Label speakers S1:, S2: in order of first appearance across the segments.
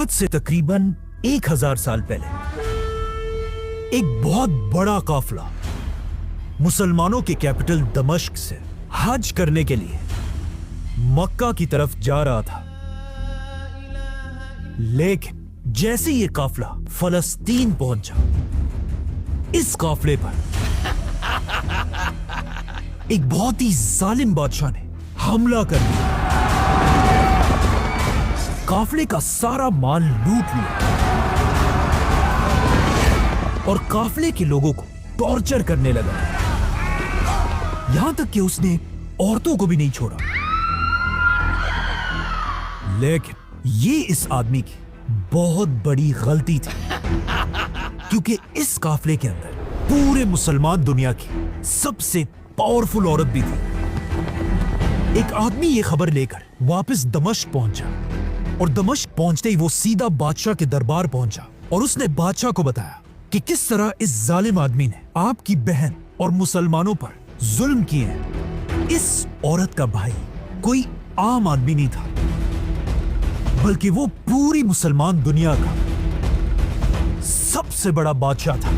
S1: آج سے تقریباً 1000 سال پہلے ایک بہت بڑا قافلہ مسلمانوں کے کیپٹل دمشق سے حج کرنے کے لیے مکہ کی طرف جا رہا تھا، لیکن جیسے یہ قافلہ فلسطین پہنچا، اس قافلے پر ایک بہت ہی ظالم بادشاہ نے حملہ کر دیا، قافلے کا سارا مال لوٹ لیا اور قافلے کے لوگوں کو ٹارچر کرنے لگا، یہاں تک کہ اس نے عورتوں کو بھی نہیں چھوڑا۔ لیکن یہ اس آدمی کی بہت بڑی غلطی تھی، کیونکہ اس قافلے کے اندر پورے مسلمان دنیا کی سب سے پاورفل عورت بھی تھی۔ ایک آدمی یہ خبر لے کر واپس دمشق پہنچا، اور دمشق پہنچتے ہی وہ سیدھا بادشاہ کے دربار پہنچا اور اس نے بادشاہ کو بتایا کہ کس طرح اس ظالم آدمی نے آپ کی بہن اور مسلمانوں پر ظلم کیے ہیں۔ اس عورت کا بھائی کوئی عام آدمی نہیں تھا، بلکہ وہ پوری مسلمان دنیا کا سب سے بڑا بادشاہ تھا،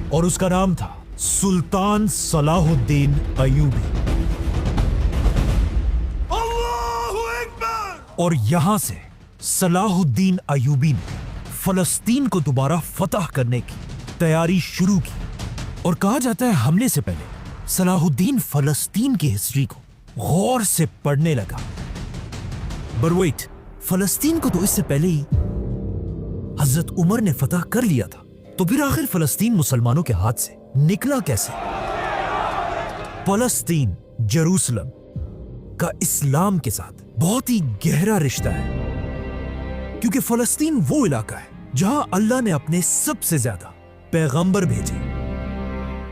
S1: اور اس کا نام تھا سلطان صلاح الدین ایوبی۔ اور یہاں سے صلاح الدین ایوبی نے فلسطین کو دوبارہ فتح کرنے کی تیاری شروع کی، اور کہا جاتا ہے حملے سے پہلے صلاح الدین فلسطین کی ہسٹری کو غور سے پڑھنے لگا۔ برویٹ، فلسطین کو تو اس سے پہلے ہی حضرت عمر نے فتح کر لیا تھا، تو پھر آخر فلسطین مسلمانوں کے ہاتھ سے نکلا کیسے؟ فلسطین، جروسلم کا اسلام کے ساتھ بہت ہی گہرا رشتہ ہے، کیونکہ فلسطین وہ علاقہ ہے جہاں اللہ نے اپنے سب سے زیادہ پیغمبر بھیجے،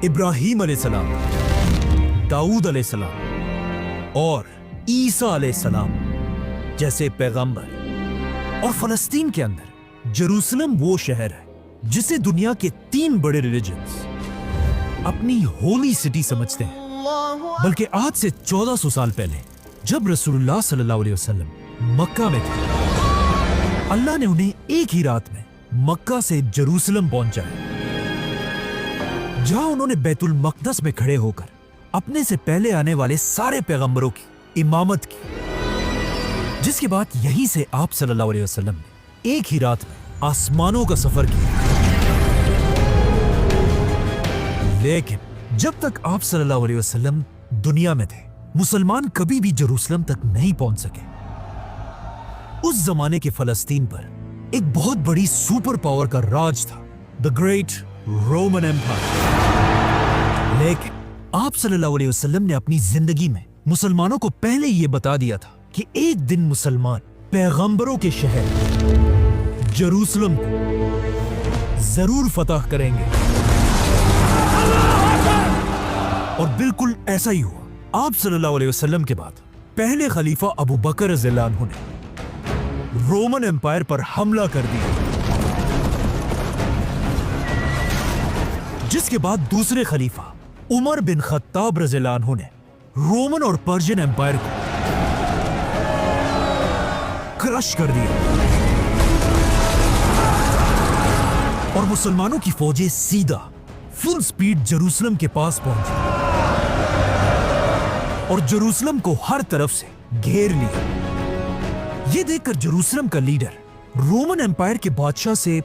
S1: ابراہیم علیہ السلام، داؤد علیہ السلام اور عیسیٰ علیہ السلام جیسے پیغمبر۔ اور فلسطین کے اندر جروسلم وہ شہر ہے جسے دنیا کے 3 بڑے ریلیجنز اپنی ہولی سٹی سمجھتے ہیں، بلکہ آج سے 1400 سال پہلے جب رسول اللہ صلی اللہ علیہ وسلم مکہ میں تھے، اللہ نے انہیں ایک ہی رات میں مکہ سے جروسلم پہنچایا، جہاں انہوں نے بیت المقدس میں کھڑے ہو کر اپنے سے پہلے آنے والے سارے پیغمبروں کی امامت کی، جس کے بعد یہیں سے آپ صلی اللہ علیہ وسلم نے ایک ہی رات میں آسمانوں کا سفر کیا۔ لیکن جب تک آپ صلی اللہ علیہ وسلم دنیا میں تھے، مسلمان کبھی بھی جروسلم تک نہیں پہنچ سکے۔ اس زمانے کے فلسطین پر ایک بہت بڑی سپر پاور کا راج تھا، دی گریٹ رومن ایمپائر۔ لیکن آپ صلی اللہ علیہ وسلم نے اپنی زندگی میں مسلمانوں کو پہلے یہ بتا دیا تھا کہ ایک دن مسلمان پیغمبروں کے شہر جروسلم کو ضرور فتح کریں گے، اور بالکل ایسا ہی ہوا۔ آپ صلی اللہ علیہ وسلم کے بعد پہلے خلیفہ ابو بکر رضی اللہ عنہ نے رومن ایمپائر پر حملہ کر دیا، جس کے بعد دوسرے خلیفہ عمر بن خطاب رضی اللہ عنہ نے رومن اور پرشین ایمپائر کو کرش کر دیا، اور مسلمانوں کی فوجیں سیدھا فل سپیڈ جروسلم کے پاس پہنچی اور جروسلم کو ہر طرف سے گھیر لیا۔ یہ دیکھ کر جروسلم کا لیڈر رومن ایمپائر کے بادشاہ سے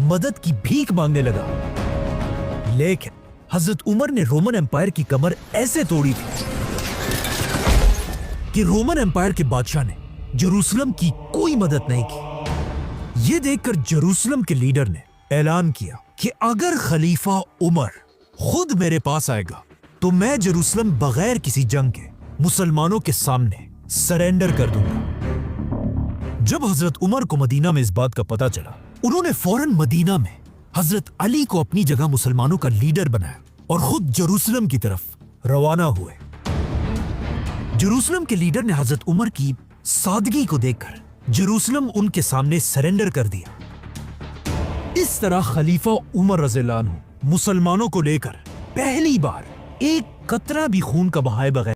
S1: مدد کی بھیک مانگنے لگا، لیکن حضرت عمر نے رومن ایمپائر کی کمر ایسے توڑی تھی کہ رومن ایمپائر کے بادشاہ نے جروسلم کی کوئی مدد نہیں کی۔ یہ دیکھ کر جروسلم کے لیڈر نے اعلان کیا کہ اگر خلیفہ عمر خود میرے پاس آئے گا تو میں جروسلم بغیر کسی جنگ کے مسلمانوں کے سامنے سرنڈر کر دوں گا۔ جب حضرت عمر کو مدینہ میں اس بات کا پتہ چلا، انہوں نے فوراً مدینہ میں حضرت علی کو اپنی جگہ مسلمانوں کا لیڈر بنایا اور خود جروسلم کی طرف روانہ ہوئے۔ جروسلم کے لیڈر نے حضرت عمر کی سادگی کو دیکھ کر جروسلم ان کے سامنے سرنڈر کر دیا۔ اس طرح خلیفہ عمر رضی اللہ عنہ مسلمانوں کو لے کر پہلی بار ایک قطرہ بھی خون کا بہائے بغیر